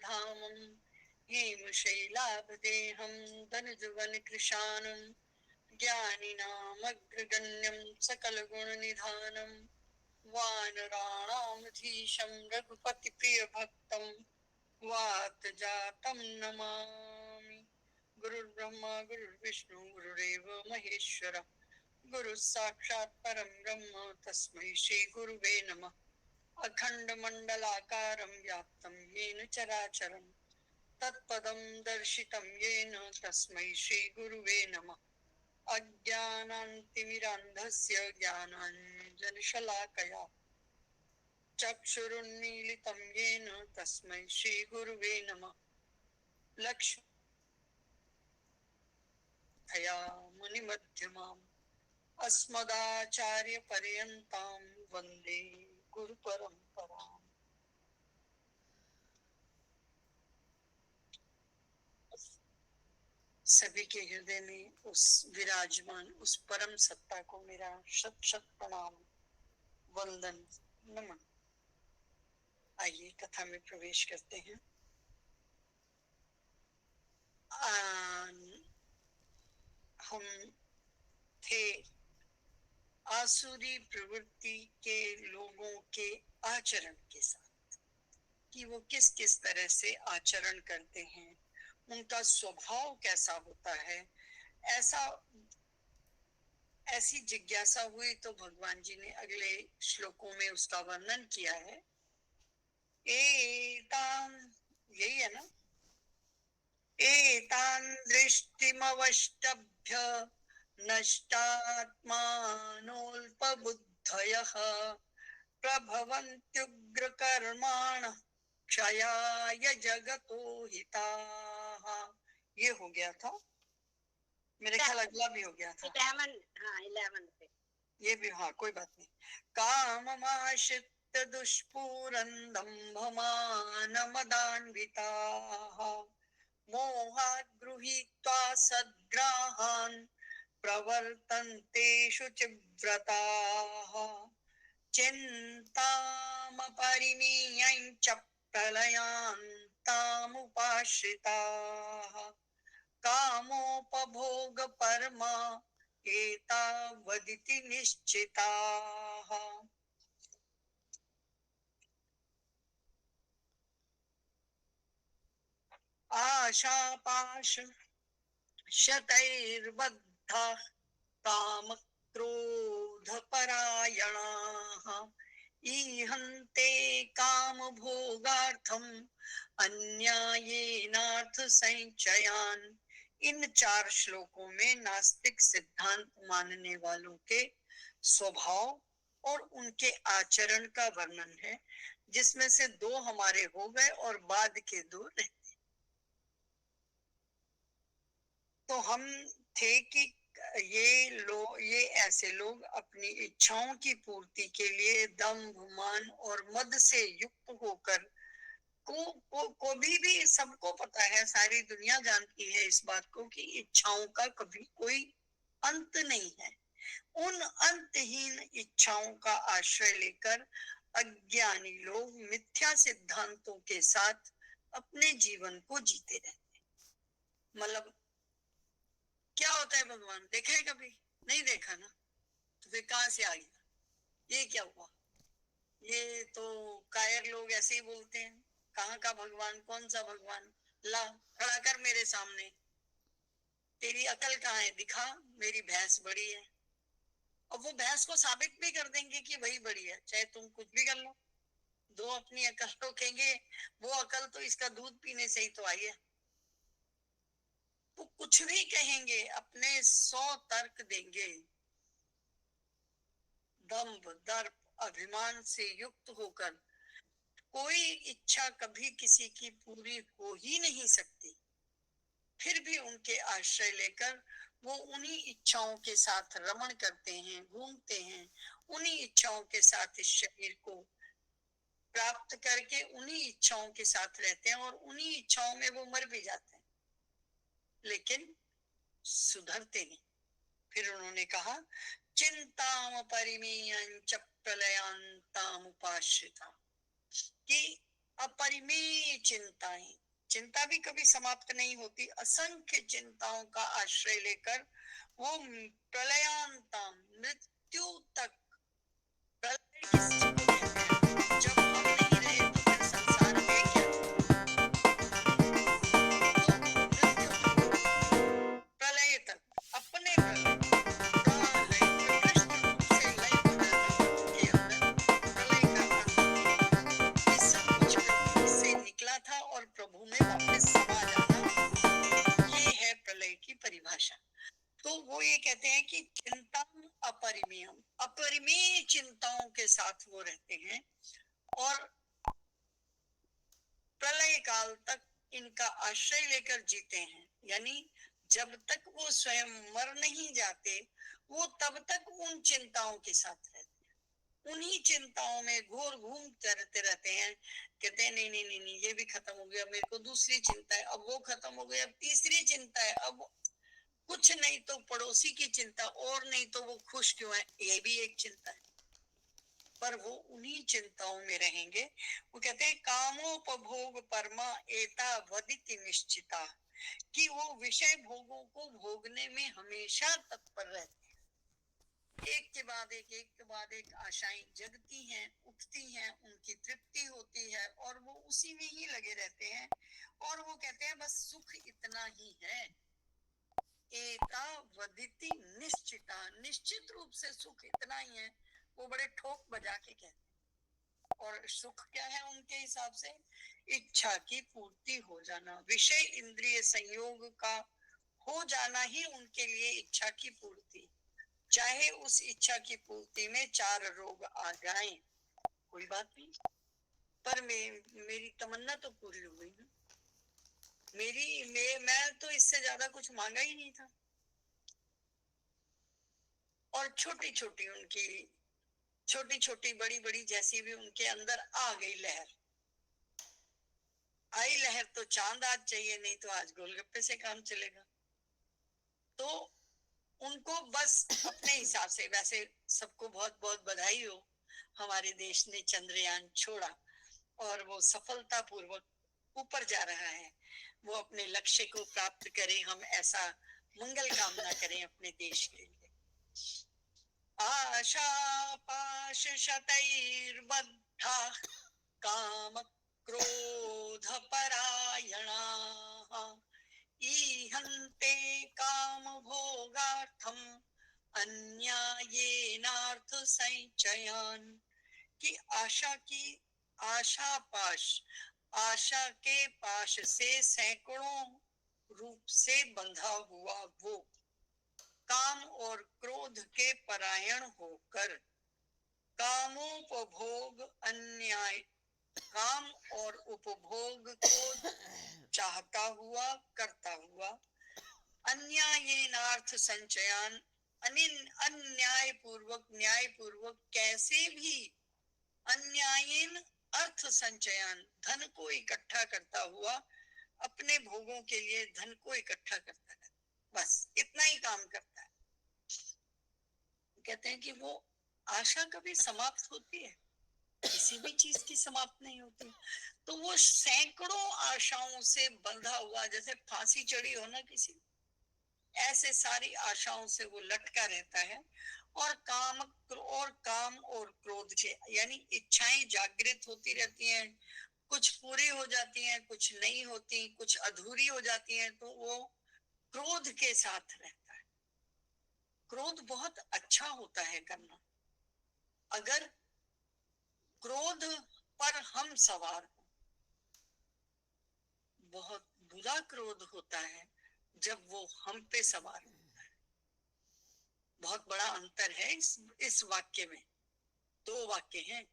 धामम् हेमशैलाभदेहं दनुजुवनकृशानं ज्ञानिनामग्रगण्यं सकलगुणनिधानं वानराणामधीशं रघुपतिप्रियभक्तं वातजातं नमामि। गुरुर्ब्रह्मा गुरुर्विष्णु गुरुरेव महेश्वर गुरु साक्षात् परं ब्रह्म तस्मै श्री गुरुवे नमः। अखंड मंडलाकारं व्याप्तं येन चराचरं तत्पदं दर्शितं येन तस्मै श्री गुरुवे नमः। अज्ञानान्तिमिरान्धस्य ज्ञानाञ्जनशलाकया चक्षुरुन्मीलितं येन तस्मै श्री गुरुवे नमः। लक्ष्मया मुनिमध्यमाम् अस्मदाचार्यपर्यन्तां वन्दे गुरुपरम्पराम्। सभी के हृदय में उस विराजमान उस परम सत्ता को मेरा शत शत प्रणाम वंदन नमन। आइए कथा में प्रवेश करते हैं। हम थे आसुरी प्रवृत्ति के लोगों के आचरण के साथ कि वो किस किस तरह से आचरण करते हैं, उनका स्वभाव कैसा होता है। ऐसी जिज्ञासा हुई तो भगवान जी ने अगले श्लोकों में उसका वर्णन किया है। एतान, यही है ना, एतान दृष्टिमवष्टभ्य नष्टात्मानोल्पबुद्धयः प्रभवन्त्युग्रकर्माणः क्षयाय जगतो हिताः। ये हो गया था, मेरे ख्याल अगला भी हो गया था 11 पे। ये भी, हाँ कोई बात नहीं। काममाश्रित्य दुष्पूरं दम्भमानमदान्विताः मोहात् गृहीत्वा सद्ग्राहान् प्रवर्तन्ते शुचिव्रताः चिन्तामपरिमेयं च प्रलयान्तामुपाश्रिताः कामोपभोग परमा एतावदिति निश्चिताः। आशापाश शतैर्बद्धाः कामक्रोधपरायणाः ईहन्ते कामभोगार्थम् अन्यायेनार्थसंचयान्। इन 4 श्लोकों में नास्तिक सिद्धांत मानने वालों के स्वभाव और उनके आचरण का वर्णन है, जिसमें से 2 हमारे हो गए और बाद के 2 रहते। तो हम थे कि ये ऐसे लोग अपनी इच्छाओं की पूर्ति के लिए दंभ मान और मद से युक्त होकर को भी सबको पता है, सारी दुनिया जानती है इस बात को कि इच्छाओं का कभी कोई अंत नहीं है। उन अंतहीन इच्छाओं का आश्रय लेकर अज्ञानी लोग मिथ्या सिद्धांतों के साथ अपने जीवन को जीते रहते। मतलब क्या होता है, भगवान देखा है कभी? नहीं देखा ना, तो फिर कहां से आ गया? ये क्या हुआ? ये तो कायर लोग ऐसे ही बोलते हैं, कहाँ का भगवान, कौन सा भगवान? ला खड़ा कर मेरे सामने, तेरी अकल कहाँ है, दिखा मेरी भैंस बड़ी है। और वो भैंस को साबित भी कर देंगे कि वही बड़ी है, चाहे तुम कुछ भी कर लो। 2 अपनी अकल रोकेंगे, वो अकल तो इसका दूध पीने से ही तो आई है। वो कुछ भी कहेंगे, अपने 100 तर्क देंगे, दंभ दर्प अभिमान से युक्त होकर कोई इच्छा कभी किसी की पूरी हो ही नहीं सकती। फिर भी उनके आश्रय लेकर वो उन्हीं इच्छाओं के साथ रमण करते हैं, घूमते हैं, उन्हीं इच्छाओं के साथ इस शरीर को प्राप्त करके उन्हीं इच्छाओं के साथ रहते हैं और उन्हीं इच्छाओं में वो मर भी जाते हैं, लेकिन सुधरते नहीं। फिर उन्होंने कहा चिंताम परिमेयं च प्रलयांताम उपाश्रिता, कि अपरिमेय चिंताएं, चिंता भी कभी समाप्त नहीं होती, असंख्य चिंताओं का आश्रय लेकर वो प्रलयांतम, मृत्यु तक, प्रलय किसको कहते हैं? जब हम नहीं रहे तो फिर संसार है क्या? तो मृत्यु प्रलय तक, अपने प्रलय, प्रलय उत्कृष्ट रूप से लय के अंदर प्रलय का अंत, ये सब कुछ पृथ्वी से निकला था और प्रभु में वापस समा जाना, ये है प्रलय की परिभाषा। तो वो ये कहते हैं कि चिंता अपरिमेयम, अपरिमेय चिंताओं के साथ वो रहते हैं और प्रलय काल तक इनका आश्रय लेकर जीते हैं। यानी जब तक वो स्वयं मर नहीं जाते, वो तब तक उन चिंताओं के साथ रहते हैं, उन्हीं चिंताओं में घोर घूम करते रहते हैं। कहते हैं नहीं नहीं नहीं नहीं, ये भी खत्म हो गया, मेरे को दूसरी चिंता है, अब वो खत्म हो गया, अब तीसरी चिंता है, अब कुछ नहीं तो पड़ोसी की चिंता, और नहीं तो वो खुश क्यों है, ये भी एक चिंता है। पर वो उन्हीं चिंताओं में रहेंगे। वो कहते हैं कामोपभोग परमा एता वदिति निश्चिता, कि वो विषय भोगों को भोगने में हमेशा तत्पर रहते हैं। एक के बाद एक आशाएं जगती हैं, उठती हैं, उनकी तृप्ति होती है और वो उसी में ही लगे रहते हैं। और वो कहते हैं बस सुख इतना ही है, एता वदिति निश्चिता, निश्चित रूप से सुख इतना ही है। वो बड़े ठोक बजा के कहते हैं। और सुख क्या है उनके हिसाब से? इच्छा की पूर्ति हो जाना, विषय इंद्रिय संयोग का हो जाना ही उनके लिए इच्छा की पूर्ति। चाहे उस इच्छा की पूर्ति में 4 रोग आ जाएं, कोई बात नहीं, पर मेरी तमन्ना तो पूरी हो गई ना। मैं तो इससे ज्यादा कुछ मांगा ही नहीं था। और छोटी छोटी उनकी, छोटी छोटी बड़ी बड़ी जैसी भी उनके अंदर आ गई लहर, आई लहर तो चांद आज चाहिए, नहीं तो आज गोलगप्पे से काम चलेगा। तो उनको बस अपने हिसाब से, वैसे सबको बहुत बहुत बधाई हो, हमारे देश ने चंद्रयान छोड़ा और वो सफलतापूर्वक ऊपर जा रहा है। वो अपने लक्ष्य को प्राप्त करे, हम ऐसा मंगल कामना करें अपने देश के लिए। आशा पाश शतैर्बद्धा काम क्रोध परायणाः ईहन्ते काम भोगार्थम अन्यायेनार्थ संचयान, की आशा पाश, आशा के पाश से सैकड़ों रूप से बंधा हुआ वो काम और क्रोध के परायण होकर कामोपभोग अन्याय, काम और उपभोग को चाहता हुआ, करता हुआ, अन्यायेनार्थ संचयान, अन्याय पूर्वक, न्याय पूर्वक, कैसे भी अन्यायेन अर्थ संचयान, धन को इकट्ठा करता हुआ, अपने भोगों के लिए धन को इकट्ठा करता है, बस इतना ही काम करता है। कहते हैं कि वो आशा कभी समाप्त होती है? किसी भी चीज की समाप्त नहीं होती। तो वो सैकड़ों आशाओं से बंधा हुआ, जैसे फांसी चढ़ी हो ना किसी, ऐसे सारी आशाओं से वो लटका रहता है। और काम और क्रोध से, यानी इच्छाएं जागृत होती रहती हैं, कुछ पूरी हो जाती हैं, कुछ नहीं होती, कुछ अधूरी हो जाती हैं, तो वो क्रोध के साथ रहता है। क्रोध बहुत अच्छा होता है करना। अगर क्रोध पर हम सवार हो, बहुत बुरा क्रोध होता है जब वो हम पे सवार होता है। बहुत बड़ा अंतर है इस वाक्य में। 2 वाक्य हैं।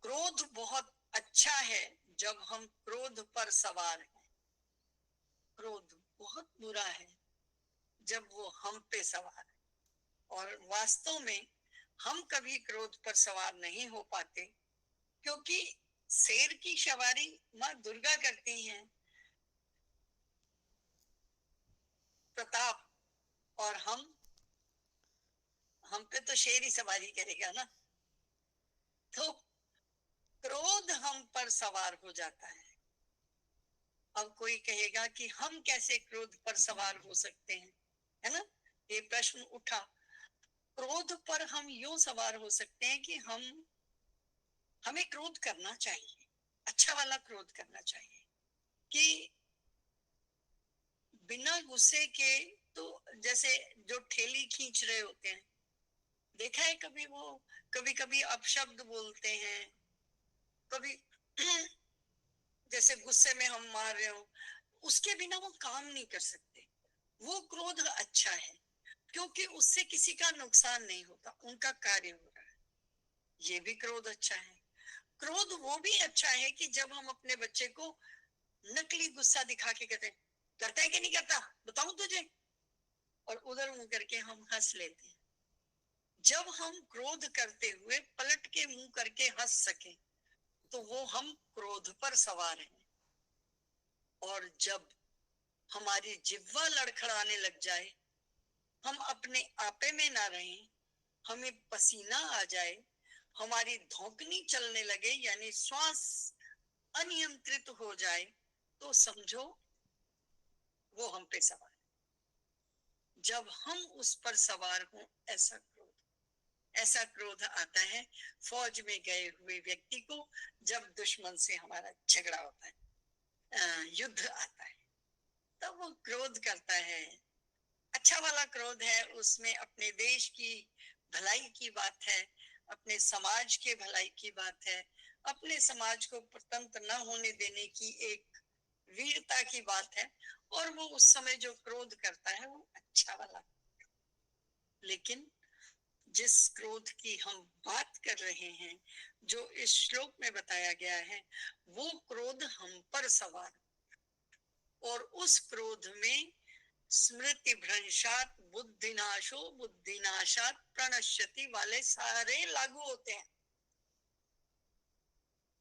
क्रोध बहुत अच्छा है जब हम क्रोध पर सवार हैं, क्रोध बहुत बुरा है जब वो हम पे सवार है। और वास्तव में हम कभी क्रोध पर सवार नहीं हो पाते, क्योंकि शेर की सवारी माँ दुर्गा करती हैं, प्रताप, और हम पे तो शेर ही सवारी करेगा ना। तो क्रोध हम पर सवार हो जाता है। अब कोई कहेगा कि हम कैसे क्रोध पर सवार हो सकते हैं, है ना, ये प्रश्न उठा। क्रोध पर हम यूं सवार हो सकते हैं कि हमें क्रोध करना चाहिए, अच्छा वाला क्रोध करना चाहिए, कि बिना गुस्से के, तो जैसे जो ठेली खींच रहे होते हैं, देखा है कभी वो, कभी कभी अपशब्द बोलते हैं, कभी जैसे गुस्से में हम मार रहे हो, उसके बिना वो काम नहीं कर सकते। वो क्रोध अच्छा है, क्योंकि उससे किसी का नुकसान नहीं होता, उनका कार्य हो रहा है। ये भी क्रोध अच्छा है। क्रोध वो भी अच्छा है कि जब हम अपने बच्चे को नकली गुस्सा दिखा के कहते हैं, करता है कि नहीं करता, बताऊं तुझे, और उधर मुंह करके हम हंस लेते हैं। जब हम क्रोध करते हुए पलट के मुंह करके हंस सके, तो वो हम क्रोध पर सवार हैं। और जब हमारी जिह्वा लड़खड़ाने लग जाए, हम अपने आपे में ना रहें, हमें पसीना आ जाए, हमारी धौंकनी चलने लगे, यानी श्वास अनियंत्रित हो जाए, तो समझो वो हम पे सवार है। जब हम उस पर सवार हों, ऐसा क्रोध आता है फौज में गए हुए व्यक्ति को, जब दुश्मन से हमारा झगड़ा होता है, युद्ध आता है, तब वो क्रोध करता है। अच्छा वाला क्रोध है, उसमें अपने देश की भलाई की बात है, अपने समाज के भलाई की बात है, अपने समाज को परतंत्र न होने देने की एक वीरता की बात है, और वो उस समय जो क्रोध करता है वो अच्छा वाला। लेकिन जिस क्रोध की हम बात कर रहे हैं, जो इस श्लोक में बताया गया है, वो क्रोध हम पर सवार, और उस क्रोध में स्मृति भ्रंशात बुद्धिनाशो बुद्धिनाशात प्रणश्यति वाले सारे लागू होते हैं।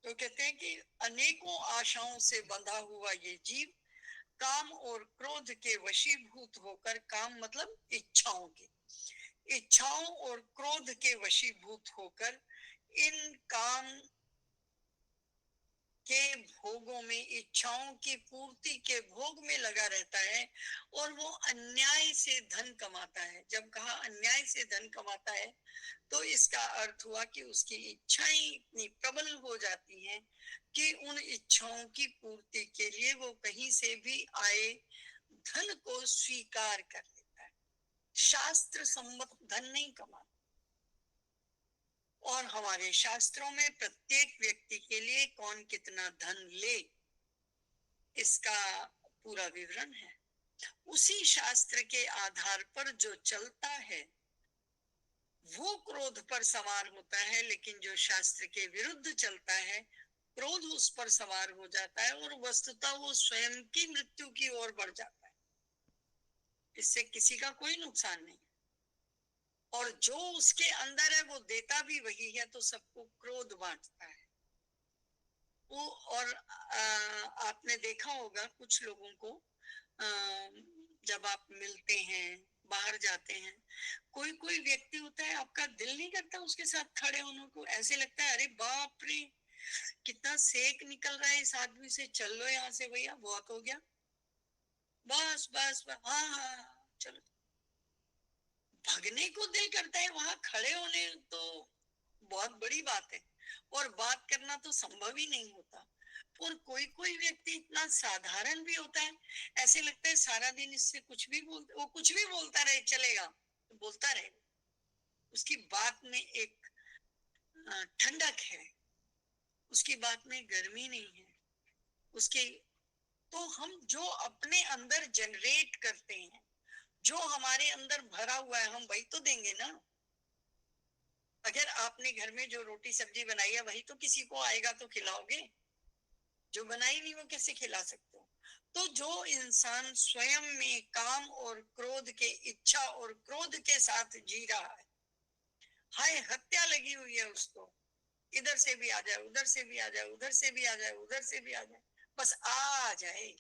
तो कहते हैं कि अनेकों आशाओं से बंधा हुआ ये जीव काम और क्रोध के वशीभूत होकर, काम मतलब इच्छाओं के, इच्छाओं और क्रोध के वशीभूत होकर इन काम के भोगों में, इच्छाओं की पूर्ति के भोग में लगा रहता है, और वो अन्याय से धन कमाता है। जब कहा अन्याय से धन कमाता है, तो इसका अर्थ हुआ कि उसकी इच्छाएं इतनी प्रबल हो जाती हैं कि उन इच्छाओं की पूर्ति के लिए वो कहीं से भी आए धन को स्वीकार कर लेता है, शास्त्र सम्मत धन नहीं कमाता। और हमारे शास्त्रों में प्रत्येक व्यक्ति के लिए कौन कितना धन ले, इसका पूरा विवरण है। उसी शास्त्र के आधार पर जो चलता है वो क्रोध पर सवार होता है, लेकिन जो शास्त्र के विरुद्ध चलता है, क्रोध उस पर सवार हो जाता है, और वस्तुतः वो स्वयं की मृत्यु की ओर बढ़ जाता है। इससे किसी का कोई नुकसान नहीं, और जो उसके अंदर है वो देता भी वही है, तो सबको क्रोध बांटता है वो। और आपने देखा होगा कुछ लोगों को, जब आप मिलते हैं, बाहर जाते हैं, कोई कोई व्यक्ति होता है, आपका दिल नहीं करता उसके साथ खड़े होने को, ऐसे लगता है अरे बाप रे कितना सेक निकल रहा है इस आदमी से, चल लो यहाँ से भैया, बहुत हो गया, बस बस बस, हाँ हाँ चलो। भगने को दिल करता है, वहां खड़े होने तो बहुत बड़ी बात है, और बात करना तो संभव ही नहीं होता। और कोई कोई व्यक्ति इतना साधारण भी होता है, ऐसे लगता है सारा दिन इससे कुछ भी वो कुछ भी बोलता रहे, चलेगा, तो बोलता रहे, उसकी बात में एक ठंडक है, उसकी बात में गर्मी नहीं है, उसके। तो हम जो अपने अंदर जनरेट करते हैं, जो हमारे अंदर भरा हुआ है, हम वही तो देंगे ना। अगर आपने घर में जो रोटी सब्जी बनाई है वही तो किसी को आएगा तो खिलाओगे, जो बनाई नहीं वो कैसे खिला सकते हो। तो जो इंसान स्वयं में काम और क्रोध के, इच्छा और क्रोध के साथ जी रहा है, हाय हत्या लगी हुई है उसको, इधर से भी आ जाए, उधर से भी आ जाए, उधर से भी आ जाए, उधर से भी आ जाए, बस आ जाए।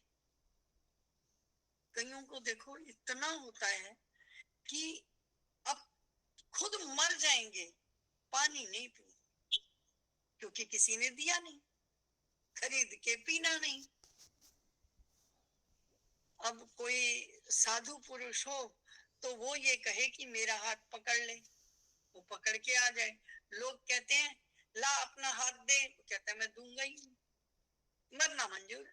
कईयों को देखो इतना होता है कि अब खुद मर जाएंगे, पानी नहीं पी, क्योंकि किसी ने दिया नहीं, खरीद के पीना नहीं। अब कोई साधु पुरुष हो तो वो ये कहे कि मेरा हाथ पकड़ ले, वो पकड़ के आ जाए। लोग कहते हैं ला अपना हाथ दे, वो कहता है मैं दूंगा ही नहीं, मरना मंजूर।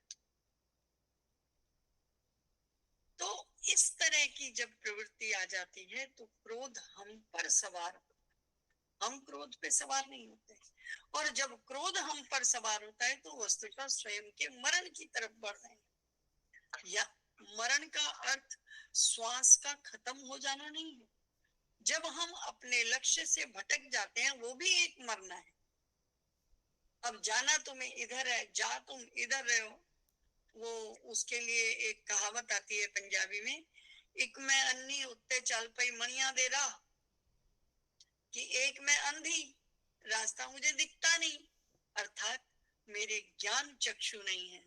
तो इस तरह की जब प्रवृत्ति आ जाती है तो क्रोध हम पर सवार, हम क्रोध पे सवार नहीं होते। और जब क्रोध हम पर सवार होता है तो वस्तुतः स्वयं के मरण की तरफ बढ़ रहे हैं। या मरण का अर्थ श्वास का खत्म हो जाना नहीं है। जब हम अपने लक्ष्य से भटक जाते हैं वो भी एक मरना है। अब जाना तुम्हें इधर है, जा तुम इधर रहे हो, वो उसके लिए एक कहावत आती है पंजाबी में, एक मैं अन्नी उत्ते चल पई मणिया दे राह, कि एक मैं अंधी, रास्ता मुझे दिखता नहीं, अर्थात मेरे ज्ञान चक्षु नहीं है।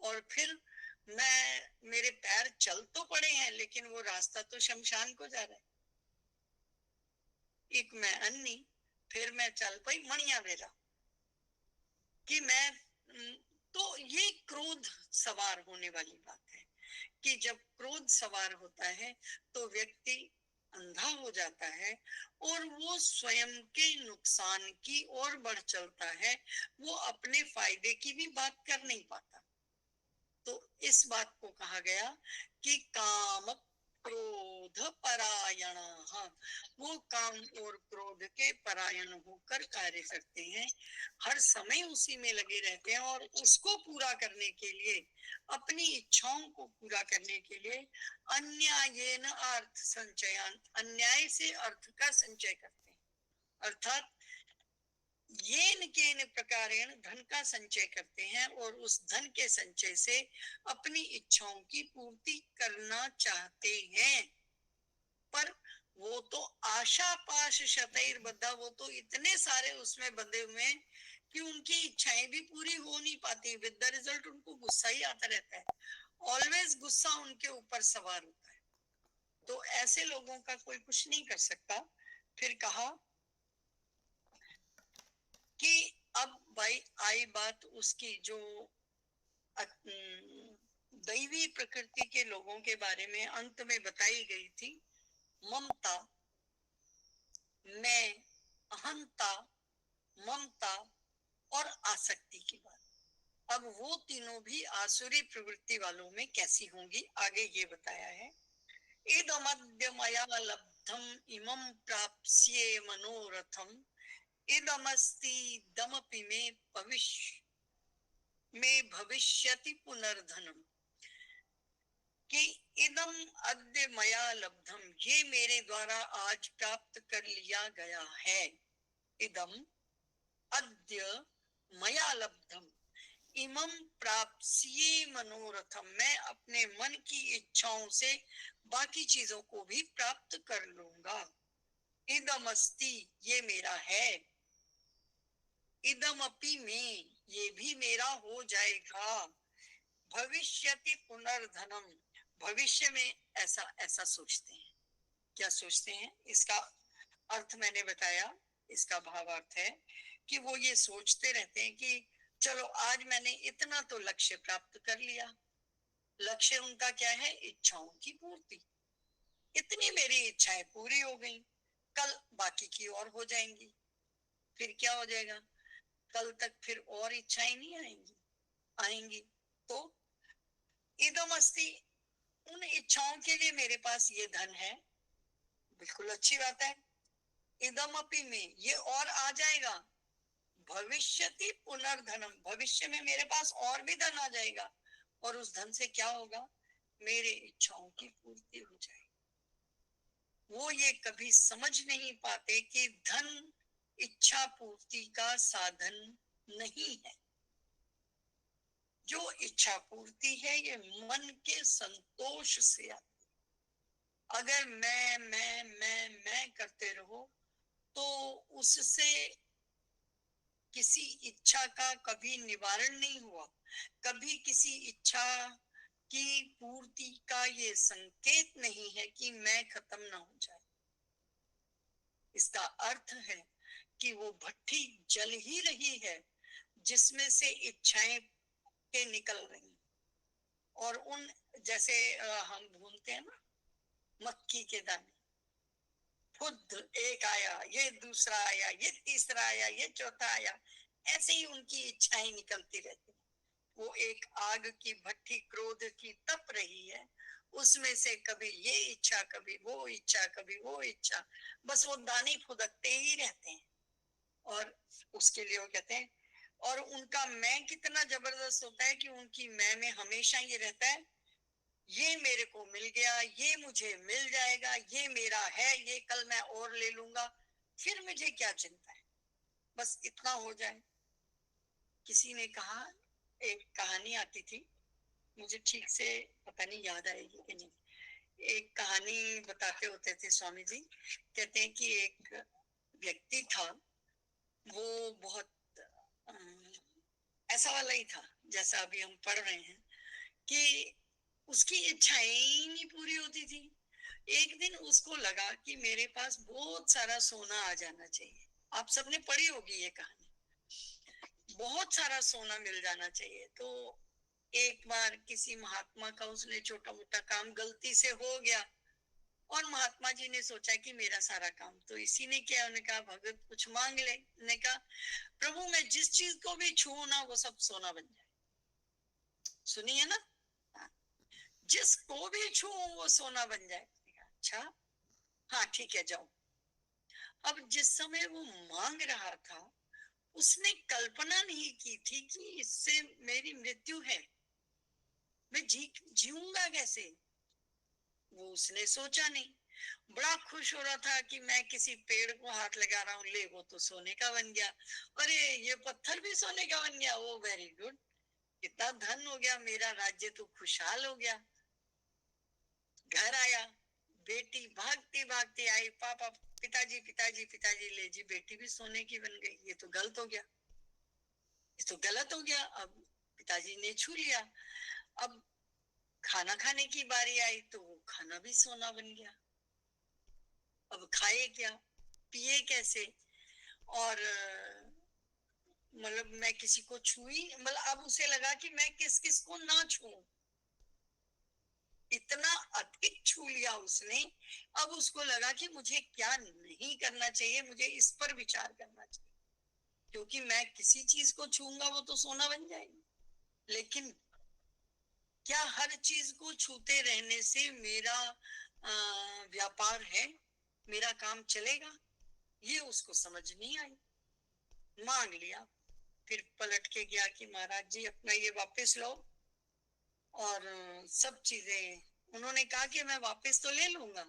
और फिर मेरे पैर चल तो पड़े हैं लेकिन वो रास्ता तो शमशान को जा रहा है। एक मैं अन्नी, फिर मैं चल पई मणिया दे राह, कि मैं तो ये क्रोध सवार होने वाली बात है कि जब क्रोध सवार होता है तो व्यक्ति अंधा हो जाता है और वो स्वयं के नुकसान की ओर बढ़ चलता है, वो अपने फायदे की भी बात कर नहीं पाता। तो इस बात को कहा गया कि काम क्रोध परायण, वो काम और क्रोध के परायण होकर कार्य करते हैं, हर समय उसी में लगे रहते हैं और उसको पूरा करने के लिए, अपनी इच्छाओं को पूरा करने के लिए अन्यायेन अर्थ संचयान, अन्याय से अर्थ का संचय करते हैं, अर्थात येन केन प्रकारेण धन का संचय करते हैं और उस धन के संचय से अपनी इच्छाओं की पूर्ति करना चाहते हैं। पर वो तो आशा पाश शतैर बद्धा, वो तो इतने सारे उसमें बंधे हुए हैं कि उनकी इच्छाएं भी पूरी हो नहीं पाती। विद द रिजल्ट उनको गुस्सा ही आता रहता है, ऑलवेज गुस्सा उनके ऊपर सवार होता है। तो ऐसे लोगों का कोई कुछ नहीं कर सकता। फिर कहा कि अब भाई आई बात उसकी जो दैवी प्रकृति के लोगों के बारे में अंत में बताई गई थी, ममता, मैं, अहंता, ममता और आसक्ति की बात। अब वो तीनों भी आसुरी प्रवृत्ति वालों में कैसी होंगी आगे ये बताया है। इदमद्य मया लब्धम इमं प्राप्स्ये मनोरथम इदमस्ति दमपि में भविष्यति पुनर्धनम, कि इदम अद्य मया लब्धम, ये मेरे द्वारा आज प्राप्त कर लिया गया है। इदम अद्य मया लब्धम इमं प्राप्स्ये मनोरथम, मैं अपने मन की इच्छाओं से बाकी चीजों को भी प्राप्त कर लूंगा। इदमस्ति, ये मेरा है। इदमपि में, ये भी मेरा हो जाएगा। भविष्यति पुनर्धनम, भविष्य में ऐसा ऐसा सोचते हैं। क्या सोचते हैं? इसका अर्थ मैंने बताया। इसका भावार्थ है कि वो ये सोचते रहते हैं कि चलो आज मैंने इतना तो लक्ष्य प्राप्त कर लिया। लक्ष्य उनका क्या है? इच्छाओं की पूर्ति। इतनी मेरी इच्छाएं पूरी हो गई, कल बाकी की और हो जाएंगी। फिर क्या हो जाएगा? कल तक फिर और इच्छाएं नहीं आएंगी, आएंगी। तो इदमस्ति, उन इच्छाओं के लिए मेरे पास ये धन है, बिल्कुल अच्छी बात है। इदमपि में, ये और आ जाएगा। भविष्यति पुनर्धनम, भविष्य में मेरे पास और भी धन आ जाएगा और उस धन से क्या होगा? मेरे इच्छाओं की पूर्ति हो जाएगी। वो ये कभी समझ नहीं पाते कि धन इच्छा पूर्ति का साधन नहीं है। जो इच्छा पूर्ति है ये मन के संतोष से आती है। अगर मैं करते रहो तो उससे किसी इच्छा का कभी निवारण नहीं हुआ, कभी किसी इच्छा की पूर्ति का ये संकेत नहीं है कि मैं खत्म ना हो जाए। इसका अर्थ है कि वो भट्टी जल ही रही है जिसमें से इच्छाएं के निकल रही, और उन जैसे हम भूनते हैं ना मक्की के दाने, खुद एक आया, ये दूसरा आया, ये तीसरा आया, ये चौथा आया, ऐसे ही उनकी इच्छाएं निकलती रहती। वो एक आग की भट्टी क्रोध की तप रही है, उसमें से कभी ये इच्छा, कभी वो इच्छा, कभी वो इच्छा, बस वो दाने फुदकते ही रहते हैं। और उसके लिए वो कहते हैं, और उनका मैं कितना जबरदस्त होता है कि उनकी मैं में हमेशा ये रहता है, ये मेरे को मिल गया, ये मुझे मिल जाएगा, ये मेरा है, ये कल मैं और ले लूंगा, फिर मुझे क्या चिंता है, बस इतना हो जाए। किसी ने कहा, एक कहानी आती थी, मुझे ठीक से पता नहीं याद आएगी कि नहीं, एक कहानी बताते होते थे स्वामी जी, कहते हैं कि एक व्यक्ति था, वो बहुत ऐसा वाला ही था जैसा अभी हम पढ़ रहे हैं, कि उसकी इच्छाएं ही नहीं पूरी होती थी। एक दिन उसको लगा कि मेरे पास बहुत सारा सोना आ जाना चाहिए। आप सबने पढ़ी होगी ये कहानी, बहुत सारा सोना मिल जाना चाहिए। तो एक बार किसी महात्मा का उसने छोटा मोटा काम गलती से हो गया, और महात्मा जी ने सोचा कि मेरा सारा काम तो इसी ने किया। उन्होंने कहा भगत कुछ मांग ले। ने कहा प्रभु मैं जिस चीज को भी छूऊं ना वो सब सोना बन जाए। सुनिए ना, जिसको भी छूऊं वो सोना बन जाए। अच्छा हाँ ठीक है जाओ। अब जिस समय वो मांग रहा था, उसने कल्पना नहीं की थी कि इससे मेरी मृत्यु है, मैं जीऊंगा कैसे, वो उसने सोचा नहीं। बड़ा खुश हो रहा था कि मैं किसी पेड़ को हाथ लगा रहा हूँ, ले वो तो सोने का बन गया, अरे ये पत्थर भी सोने का बन गया, वो वेरी गुड, कितना धन हो गया, मेरा राज्य तो खुशहाल हो गया। घर आया, बेटी भागती भागती आई, पापा पिताजी पिताजी पिताजी, ले जी बेटी भी सोने की बन गई, ये तो गलत हो गया, ये तो गलत हो गया। अब पिताजी ने छू लिया। अब खाना खाने की बारी आई तो वो खाना भी सोना बन गया। अब खाए क्या, पिए कैसे, और मतलब मैं किसी को छुई, मतलब अब उसे लगा कि मैं किस किस को ना छूऊं, इतना अधिक छू लिया उसने। अब उसको लगा कि मुझे क्या नहीं करना चाहिए, मुझे इस पर विचार करना चाहिए, क्योंकि मैं किसी चीज को छूंगा वो तो सोना बन जाएगी। लेकिन क्या हर चीज को छूते रहने से मेरा व्यापार है, मेरा काम चलेगा, ये उसको समझ नहीं आई। मांग लिया, फिर पलट के गया कि महाराज जी अपना ये वापस लो, और सब चीजें उन्होंने कहा कि मैं वापस तो ले लूंगा,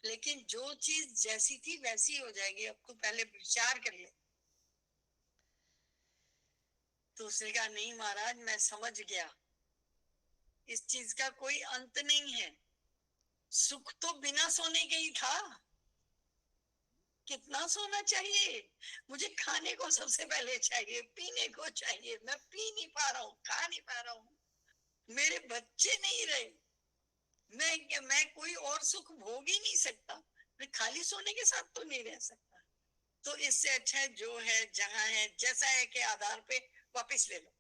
लेकिन जो चीज जैसी थी वैसी हो जाएगी, अब तो पहले विचार कर ले। तो उसने कहा नहीं महाराज मैं समझ गया, इस चीज का कोई अंत नहीं है, सुख तो बिना सोने के ही था, कितना सोना चाहिए, मुझे खाने को सबसे पहले चाहिए, पीने को चाहिए, मैं पी नहीं पा रहा हूँ, खा नहीं पा रहा हूँ, मेरे बच्चे नहीं रहे, मैं कोई और सुख भोग ही नहीं सकता, मैं खाली सोने के साथ तो नहीं रह सकता। तो इससे अच्छा है जो है जहां है जैसा है के आधार पे वापस ले लो।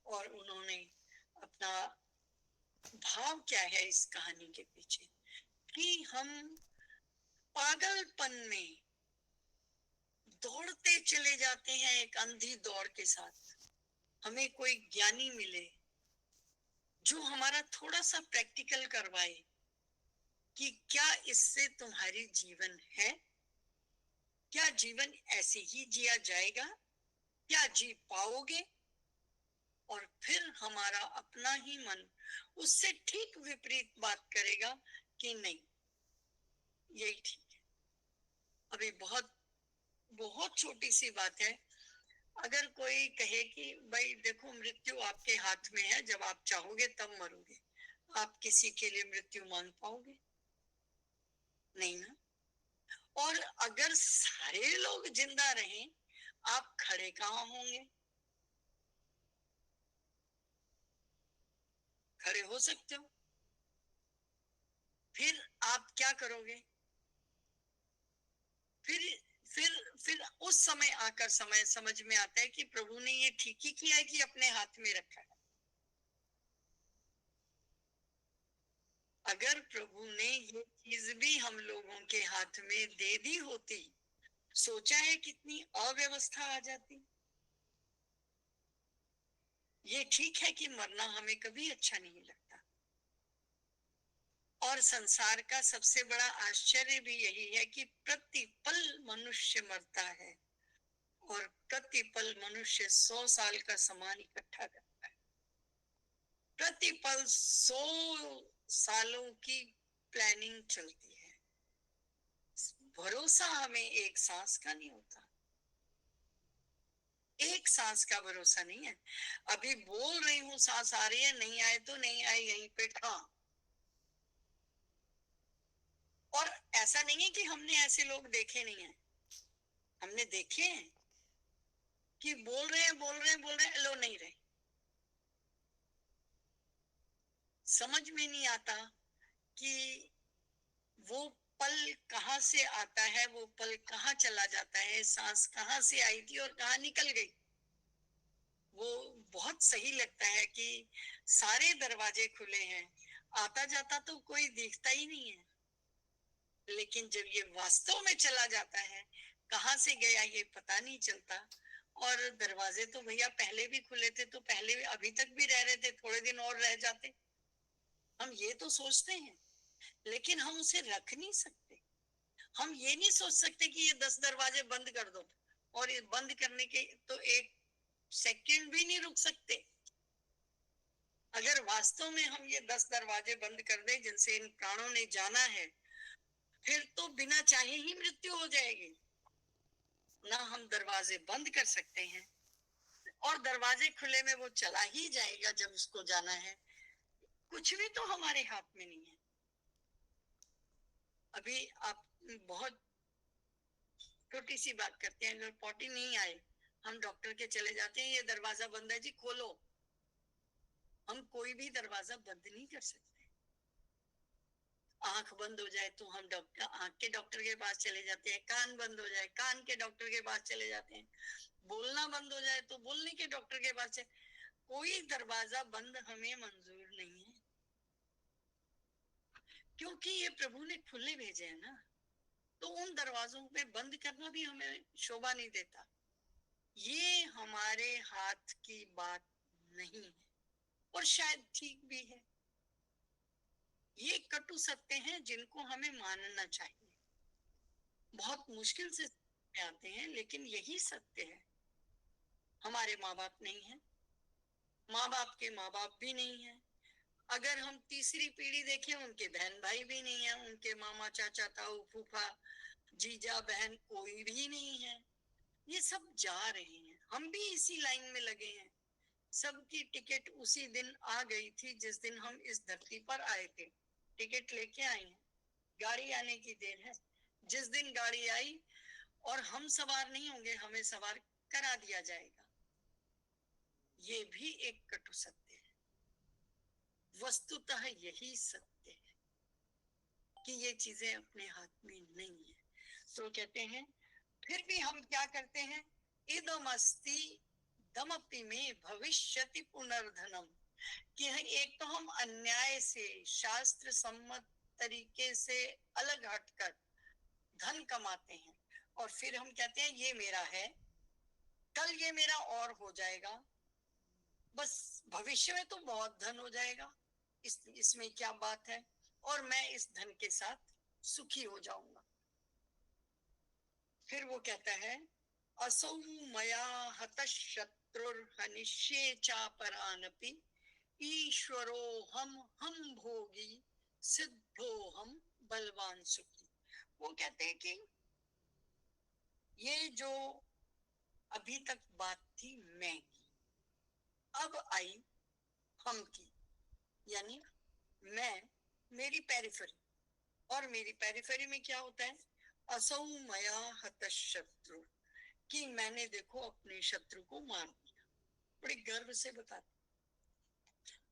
और उन्होंने अपना भाव क्या है इस कहानी के पीछे, कि हम पागलपन में दौड़ते चले जाते हैं एक अंधी दौड़ के साथ। हमें कोई ज्ञानी मिले जो हमारा थोड़ा सा प्रैक्टिकल करवाए कि क्या इससे तुम्हारी जीवन है, क्या जीवन ऐसे ही जिया जाएगा, क्या जी पाओगे, और फिर हमारा अपना ही मन उससे ठीक विपरीत बात करेगा कि नहीं यही ठीक है। अभी बहुत बहुत छोटी सी बात है, अगर कोई कहे कि भाई देखो मृत्यु आपके हाथ में है, जब आप चाहोगे तब मरोगे, आप किसी के लिए मृत्यु मांग पाओगे नहीं ना। और अगर सारे लोग जिंदा रहें, आप खड़े कहाँ होंगे, खड़े हो सकते हो, फिर आप क्या करोगे, फिर फिर उस समय आकर समय समझ में आता है कि प्रभु ने ये ठीक ही किया है कि अपने हाथ में रखा है। अगर प्रभु ने ये चीज भी हम लोगों के हाथ में दे दी होती, सोचा है कितनी अव्यवस्था आ जाती। ये ठीक है कि मरना हमें कभी अच्छा नहीं लगता, और संसार का सबसे बड़ा आश्चर्य भी यही है कि प्रतिपल मनुष्य मरता है, और प्रतिपल मनुष्य 100 साल का सामान इकट्ठा करता है। प्रतिपल 100 सालों की प्लानिंग चलती है। भरोसा हमें एक सांस का नहीं होता, एक सांस का भरोसा नहीं है। अभी बोल रही हूँ, सांस आ रही है, नहीं आए तो नहीं आए, यहीं पे ठा। और ऐसा नहीं है कि हमने ऐसे लोग देखे नहीं है, हमने देखे हैं कि बोल रहे हैं बोल रहे हैं बोल रहे हैं, लो नहीं रहे। समझ में नहीं आता कि वो पल कहाँ से आता है, वो पल कहाँ चला जाता है, सांस कहाँ से आई थी और कहाँ निकल गई। वो बहुत सही लगता है कि सारे दरवाजे खुले हैं, आता जाता तो कोई दिखता ही नहीं है, लेकिन जब ये वास्तव में चला जाता है, कहाँ से गया ये पता नहीं चलता। और दरवाजे तो भैया पहले भी खुले थे, तो पहले भी अभी तक भी रह रहे थे, थोड़े दिन और रह जाते, हम ये तो सोचते हैं, लेकिन हम उसे रख नहीं सकते। हम ये नहीं सोच सकते कि ये 10 दरवाजे बंद कर दो, और ये बंद करने के तो एक सेकंड भी नहीं रुक सकते। अगर वास्तव में हम ये 10 दरवाजे बंद कर दें जिनसे इन प्राणों ने जाना है, फिर तो बिना चाहे ही मृत्यु हो जाएगी। ना हम दरवाजे बंद कर सकते हैं, और दरवाजे खुले में वो चला ही जाएगा जब उसको जाना है। कुछ भी तो हमारे हाथ में नहीं है। अभी आप बहुत छोटी सी बात करते हैं, अगर पॉटी नहीं आए, हम डॉक्टर के चले जाते हैं, ये दरवाजा बंद है जी, खोलो। हम कोई भी दरवाजा बंद नहीं कर सकते। आंख बंद हो जाए तो हम डॉक्टर, आंख के डॉक्टर के पास चले जाते हैं, कान बंद हो जाए कान के डॉक्टर के पास चले जाते हैं, बोलना बंद हो जाए तो बोलने के डॉक्टर के पास चले। कोई दरवाजा बंद हमें मंजूर नहीं है, क्योंकि ये प्रभु ने खुले भेजे हैं ना, तो उन दरवाजों पे बंद करना भी हमें शोभा नहीं देता। ये हमारे हाथ की बात नहीं है, और शायद ठीक भी है। ये कटु सत्य हैं जिनको हमें मानना चाहिए। बहुत मुश्किल से आते हैं, लेकिन यही सत्य है। हमारे माँ बाप नहीं है, माँ बाप के माँ बाप भी नहीं है। अगर हम तीसरी पीढ़ी देखें, उनके बहन भाई भी नहीं है, उनके मामा चाचा ताऊ फूफा जीजा बहन कोई भी नहीं है। ये सब जा रहे हैं, हम भी इसी लाइन में लगे हैं। सबकी टिकट उसी दिन आ गई थी जिस दिन हम इस धरती पर आए थे। टिकट लेके आए हैं, गाड़ी आने की देर है। जिस दिन गाड़ी आई और हम सवार नहीं होंगे, हमें सवार करा दिया जाएगा। ये भी एक कटु सत्य है। वस्तुतः यही सत्य है कि ये चीजें अपने हाथ में नहीं है। तो कहते हैं, फिर भी हम क्या करते हैं, इदमस्ति दमपि में भविष्यति पुनर्धनम, कि एक तो हम अन्याय से शास्त्र सम्मत तरीके से अलग हटकर धन कमाते हैं, और फिर हम कहते हैं ये मेरा है, कल ये मेरा और हो जाएगा, बस भविष्य में तो बहुत धन हो जाएगा, इसमें क्या बात है, और मैं इस धन के साथ सुखी हो जाऊंगा। फिर वो कहता है, असौ मया हत शत्रुर्हनिष्ये चापरानपि ईश्वरो हम भोगी सिद्धो हम बलवान सुखी। वो कहते हैं कि ये जो अभी तक बात थी मैं की, अब आई हम की, यानी मैं, मेरी पेरिफेरी, और मेरी पेरिफेरी में क्या होता है, असौ मया हत शत्रु, कि मैंने देखो अपने शत्रु को मार दिया। बड़े गर्व से बताती,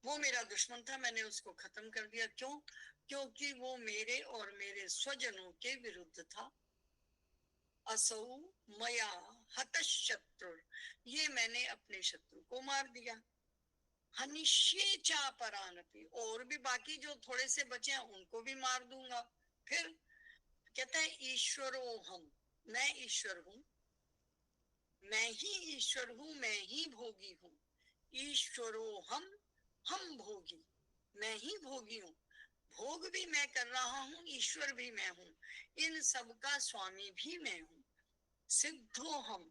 वो मेरा दुश्मन था, मैंने उसको खत्म कर दिया। क्यों? क्योंकि वो मेरे और मेरे स्वजनों के विरुद्ध था। असौ मया हतशत्रु, ये मैंने अपने शत्रु को मार दिया। हनिष्ये चापरानपि, और भी बाकी जो थोड़े से बचे हैं उनको भी मार दूंगा। फिर कहता है ईश्वरो हम, मैं ईश्वर हूं, मैं ही ईश्वर हूं, मैं ही भोगी हूं। ईश्वरो हम भोगी, मैं ही भोगी हूं, भोग भी मैं कर रहा हूं, ईश्वर भी मैं हूं, इन सब का स्वामी भी मैं हूं। सिद्धो हम,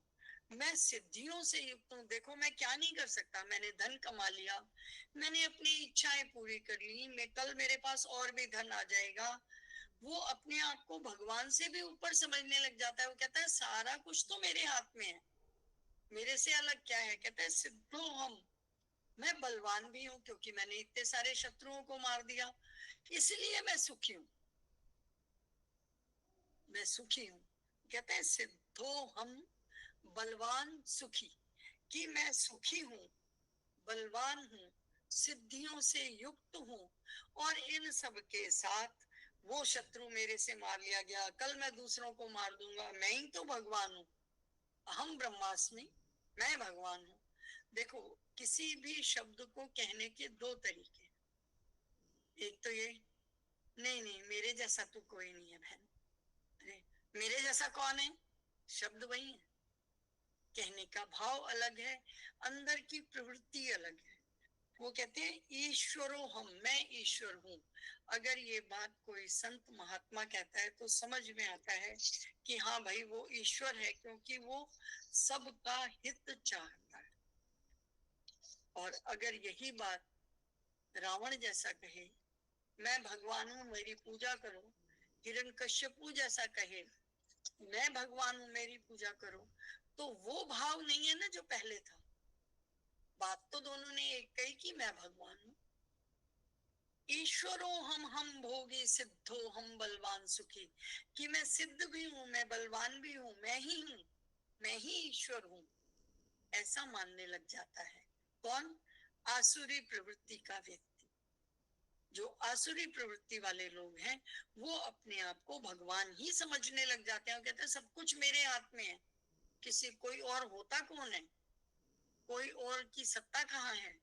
मैं सिद्धियों से युक्त हूँ। देखो मैं क्या नहीं कर सकता, मैंने धन कमा लिया, मैंने अपनी इच्छाएं पूरी कर ली, मैं कल मेरे पास और भी धन आ जाएगा। वो अपने आप को भगवान से भी ऊपर समझने लग जाता है। वो कहता है सारा कुछ तो मेरे हाथ में है, मेरे से अलग क्या है। कहता है सिद्धो हम, मैं बलवान भी हूँ क्योंकि मैंने इतने सारे शत्रुओं को मार दिया, इसलिए मैं सुखी हूँ, मैं सुखी हूँ। कहते हैं सिद्धो हम बलवान सुखी, कि मैं सुखी हूँ, बलवान हूँ, सिद्धियों से युक्त हूँ, और इन सब के साथ वो शत्रु मेरे से मार लिया गया, कल मैं दूसरों को मार दूंगा, मैं ही तो भगवान हूँ। अहम ब्रह्मास्मि, मैं भगवान हूँ। देखो किसी भी शब्द को कहने के दो तरीके, एक तो ये, नहीं नहीं मेरे जैसा तो कोई नहीं है बहन, अरे मेरे जैसा कौन है, शब्द वही है, कहने का भाव अलग है, अंदर की प्रवृत्ति अलग है। वो कहते हैं ईश्वरो हम, मैं ईश्वर हूँ। अगर ये बात कोई संत महात्मा कहता है तो समझ में आता है कि हाँ भाई वो ईश्वर है, क्योंकि वो सबका हित चाहता है। और अगर यही बात रावण जैसा कहे, मैं भगवान हूँ मेरी पूजा करो, हिरण्यकश्यपु जैसा कहे मैं भगवान हूँ मेरी पूजा करो, तो वो भाव नहीं है ना जो पहले था। बात तो दोनों ने एक कही कि मैं भगवान हूँ। ईश्वरो हम भोगी सिद्धो हम बलवान सुखी, कि मैं सिद्ध भी हूँ, मैं बलवान भी हूँ, मैं ही हूँ, मैं ही ईश्वर हूँ, ऐसा मानने लग जाता है। कौन? आसुरी प्रवृत्ति का व्यक्ति। जो आसुरी प्रवृत्ति वाले लोग हैं वो अपने आप को भगवान ही समझने लग जाते हैं। कहते हैं सब कुछ मेरे हाथ में है, किसी कोई और होता कौन है, कोई और की सत्ता कहाँ है।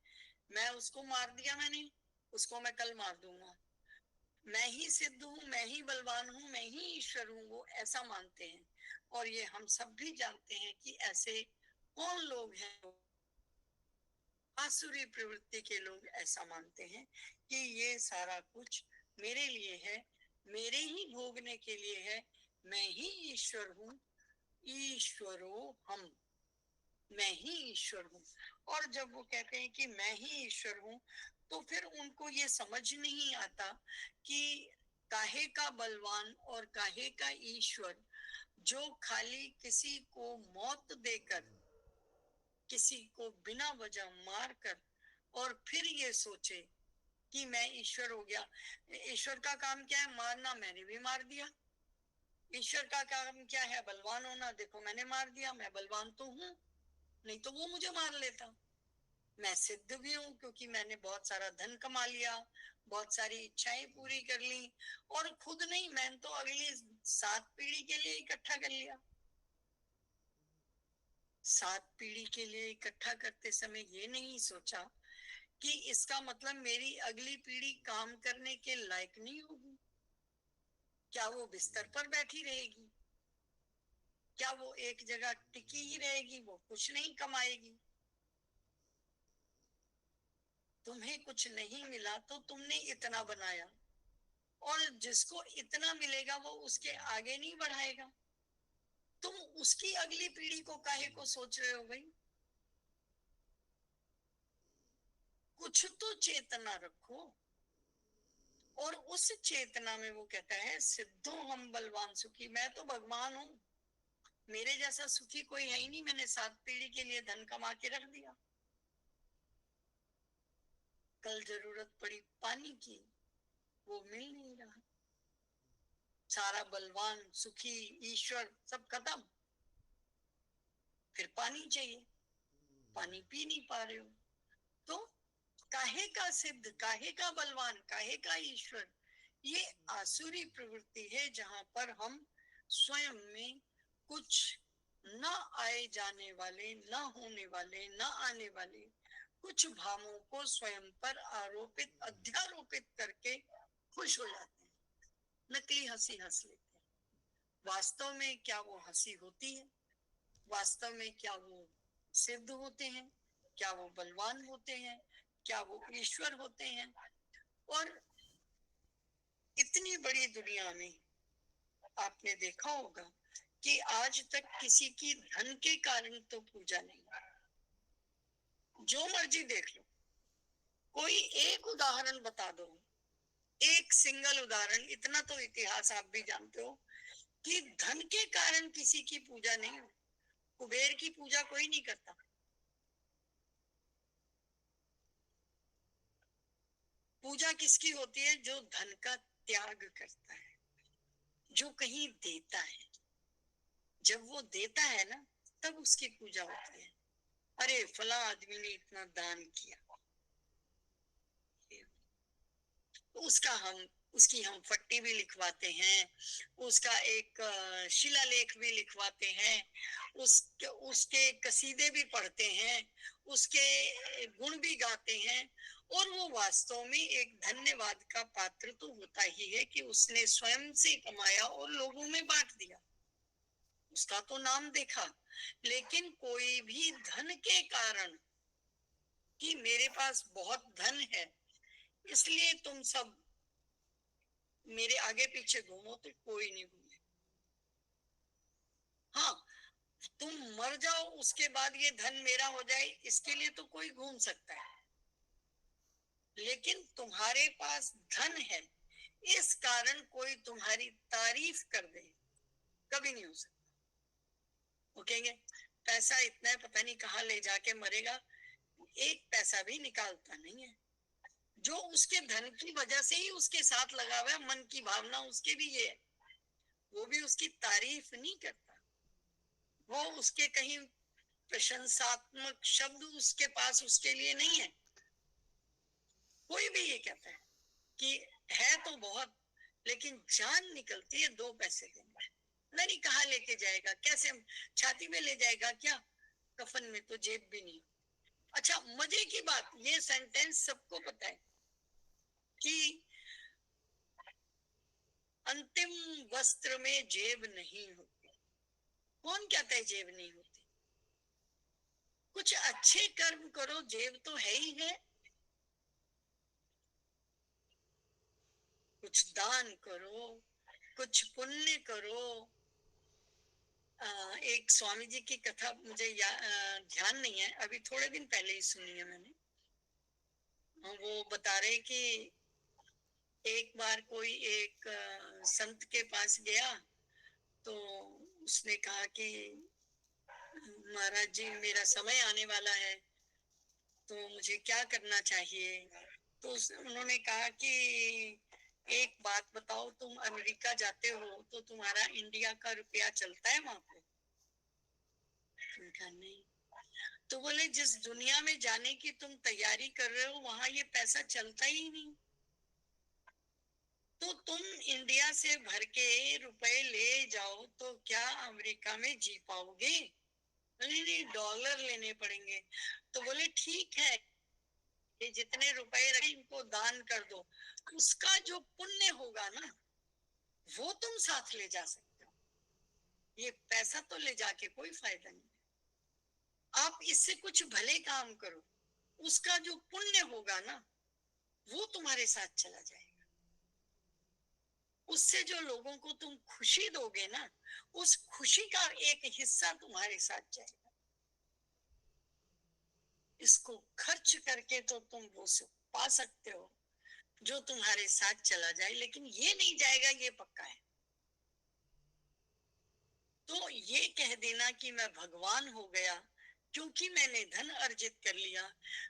मैं उसको मार दिया, मैंने उसको मैं कल मार दूंगा, मैं ही सिद्ध हूँ, मैं ही बलवान हूँ, मैं ही ईश्वर हूँ, वो ऐसा मानते हैं। और ये हम सब भी जानते हैं कि ऐसे कौन लोग हैं, आसुरी प्रवृत्ति के लोग ऐसा मानते हैं कि ये सारा कुछ मेरे लिए है, मेरे ही भोगने के लिए है, मैं ही ईश्वर हूँ, ईश्वरो हम, मैं ही ईश्वर हूँ। और जब वो कहते हैं कि मैं ही ईश्वर हूँ, तो फिर उनको ये समझ नहीं आता कि काहे का बलवान और काहे का ईश्वर, जो खाली किसी को मौत देकर, किसी को बिना वजह मार कर, और फिर ये सोचे कि मैं ईश्वर हो गया। ईश्वर का काम क्या है? मारना, मैंने भी मार दिया। ईश्वर का काम क्या है? बलवान होना, देखो मैंने मार दिया, मैं बलवान तो हूँ, नहीं तो वो मुझे मार लेता। मैं सिद्ध भी हूँ क्योंकि मैंने बहुत सारा धन कमा लिया, बहुत सारी इच्छाएं पूरी कर ली, और खुद नहीं, मैंने तो अगली 7 पीढ़ी के लिए इकट्ठा कर लिया। 7 पीढ़ी के लिए इकट्ठा करते समय ये नहीं सोचा कि इसका मतलब मेरी अगली पीढ़ी काम करने के लायक नहीं होगी। क्या वो बिस्तर पर बैठी रहेगी? क्या वो एक जगह टिकी ही रहेगी? वो कुछ नहीं कमाएगी। तुम्हें कुछ नहीं मिला तो तुमने इतना बनाया, और जिसको इतना मिलेगा वो उसके आगे नहीं बढ़ाएगा। तुम उसकी अगली पीढ़ी को काहे को सोच रहे हो भाई? कुछ तो चेतना रखो। और उस चेतना में वो कहता है सिद्धो हम बलवान सुखी, मैं तो भगवान हूँ, मेरे जैसा सुखी कोई है ही नहीं, मैंने 7 पीढ़ी के लिए धन कमा के रख दिया, कल जरूरत पड़ी पानी की, वो मिल नहीं रहा। सारा बलवान सुखी ईश्वर सब खत्म, फिर पानी चाहिए, पानी पी नहीं पा रहे हो। तो काहे का सिद्ध, काहे का बलवान, काहे का ईश्वर, ये आसुरी प्रवृत्ति है, जहां पर हम स्वयं में कुछ न आए जाने वाले, न होने वाले, न आने वाले कुछ भावों को स्वयं पर आरोपित, अध्यारोपित करके खुश हो जाते हैं। नकली हंसी हंस लेते हैं। वास्तव में क्या वो हंसी होती है? वास्तव में क्या वो सिद्ध होते हैं? क्या वो बलवान होते हैं? क्या वो ईश्वर होते हैं? और इतनी बड़ी दुनिया में आपने देखा होगा कि आज तक किसी की धन के कारण तो पूजा नहीं। जो मर्जी देख लो, कोई एक उदाहरण बता दो, एक सिंगल उदाहरण। इतना तो इतिहास आप भी जानते हो कि धन के कारण किसी की पूजा नहीं हो। कुबेर की पूजा कोई नहीं करता। पूजा किसकी होती है? जो धन का त्याग करता है, जो कहीं देता है। जब वो देता है ना, तब उसकी पूजा होती है। अरे फला आदमी ने इतना दान किया, उसका हम उसकी हम फट्टी भी लिखवाते हैं, उसका एक शिलालेख भी लिखवाते हैं, उसके कसीदे भी पढ़ते हैं, उसके गुण भी गाते हैं। और वो वास्तव में एक धन्यवाद का पात्र तो होता ही है कि उसने स्वयं से कमाया और लोगों में बांट दिया, उसका तो नाम देखा। लेकिन कोई भी धन के कारण कि मेरे पास बहुत धन है इसलिए तुम सब मेरे आगे पीछे घूमो, तो कोई नहीं घूमे। हाँ, तुम मर जाओ उसके बाद ये धन मेरा हो जाए, इसके लिए तो कोई घूम सकता है। लेकिन तुम्हारे पास धन है इस कारण कोई तुम्हारी तारीफ कर दे, कभी नहीं हो सकता। वो कहेंगे पैसा इतना है, पता नहीं कहाँ ले जाके मरेगा, एक पैसा भी निकालता नहीं है। जो उसके धन की वजह से ही उसके साथ लगा हुआ है, मन की भावना उसके भी ये है, वो भी उसकी तारीफ नहीं करता। वो उसके कहीं प्रशंसात्मक शब्द उसके पास उसके लिए नहीं है। कोई भी ये कहता है कि है तो बहुत, लेकिन जान निकलती है 2 पैसे के लिए। नहीं, कहाँ लेके जाएगा, कैसे छाती में ले जाएगा क्या? कफन में तो जेब भी नहीं। अच्छा, मजे की बात, ये सेंटेंस सबको पता है कि अंतिम वस्त्र में जेब नहीं होती। कौन कहता है जेब नहीं होती? कुछ अच्छे कर्म करो, जेब तो है ही है। कुछ दान करो, कुछ पुण्य करो। एक स्वामी जी की कथा मुझे ध्यान नहीं है, अभी थोड़े दिन पहले ही सुनी है मैंने। वो बता रहे कि एक बार कोई एक संत के पास गया, तो उसने कहा कि महाराज जी मेरा समय आने वाला है, तो मुझे क्या करना चाहिए? तो उन्होंने कहा कि एक बात बताओ, तुम अमेरिका जाते हो तो तुम्हारा इंडिया का रुपया चलता है वहां पे? नहीं। तो बोले जिस दुनिया में जाने की तुम तैयारी कर रहे हो वहां ये पैसा चलता ही नहीं, तो तुम इंडिया से भर के रुपए ले जाओ तो क्या अमेरिका में जी पाओगे? नहीं, डॉलर लेने पड़ेंगे। तो बोले ठीक है, ये जितने रुपए रखे इनको दान कर दो, उसका जो पुण्य होगा ना वो तुम साथ ले जा सकते हो। ये पैसा तो ले जाके कोई फायदा नहीं। आप इससे कुछ भले काम करो, उसका जो पुण्य होगा ना वो तुम्हारे साथ चला जाएगा। उससे जो लोगों को तुम खुशी दोगे ना, उस खुशी का एक हिस्सा तुम्हारे साथ जाएगा। इसको खर्च करके तो तुम वो सब पा सकते हो जो तुम्हारे साथ चला जाए, लेकिन ये नहीं जाएगा, ये पक्का है। तो ये कह देना कि मैं भगवान हो गया क्योंकि मैंने धन अर्जित कर लिया,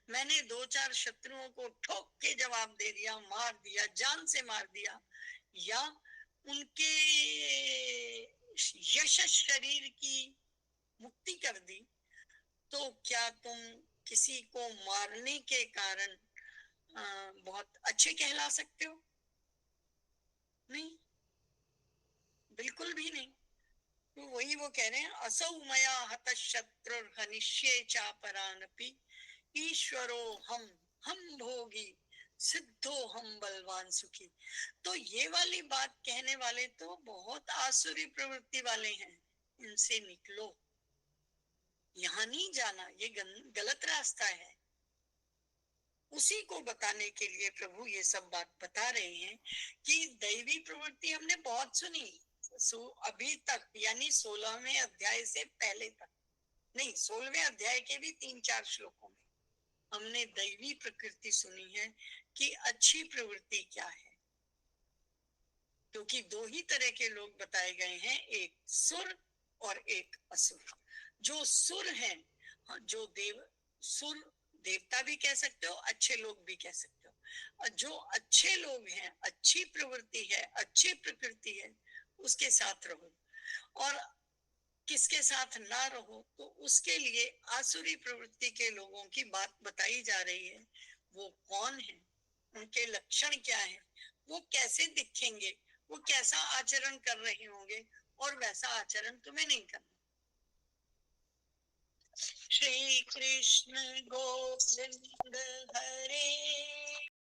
मैंने 2-4 शत्रुओं को ठोक के जवाब दे दिया, मार दिया, जान से मार दिया, या उनके यशस शरीर की मुक्ति कर दी, तो क्या तुम किसी को मारने के कारण बहुत अच्छे कहला सकते हो? नहीं, बिल्कुल भी नहीं। तो वही वो कह रहे हैं, असौ मया हत शत्रु हनिष्ये चापरानपि ईश्वरो हम भोगी सिद्धो हम बलवान सुखी। तो ये वाली बात कहने वाले तो बहुत आसुरी प्रवृत्ति वाले हैं, इनसे निकलो, यहाँ नहीं जाना, ये गलत रास्ता है। उसी को बताने के लिए प्रभु ये सब बात बता रहे हैं कि दैवी प्रवृत्ति हमने बहुत सुनी, अभी तक, यानी 16वें अध्याय से पहले तक, नहीं 16वें अध्याय के भी 3-4 श्लोकों में हमने दैवी प्रकृति सुनी है कि अच्छी प्रवृत्ति क्या है। क्योंकि दो ही तरह के लोग बताए गए हैं, एक सुर और एक असुर। जो सुर हैं, जो सुर देवता भी कह सकते हो, अच्छे लोग भी कह सकते हो, और जो अच्छे लोग हैं, अच्छी प्रवृत्ति है, अच्छी प्रकृति है, उसके साथ रहो। और किसके साथ ना रहो, तो उसके लिए आसुरी प्रवृत्ति के लोगों की बात बताई जा रही है। वो कौन है, उनके लक्षण क्या है, वो कैसे दिखेंगे, वो कैसा आचरण कर रहे होंगे, और वैसा आचरण तुम्हें नहीं करना। श्री कृष्ण गोविंद हरे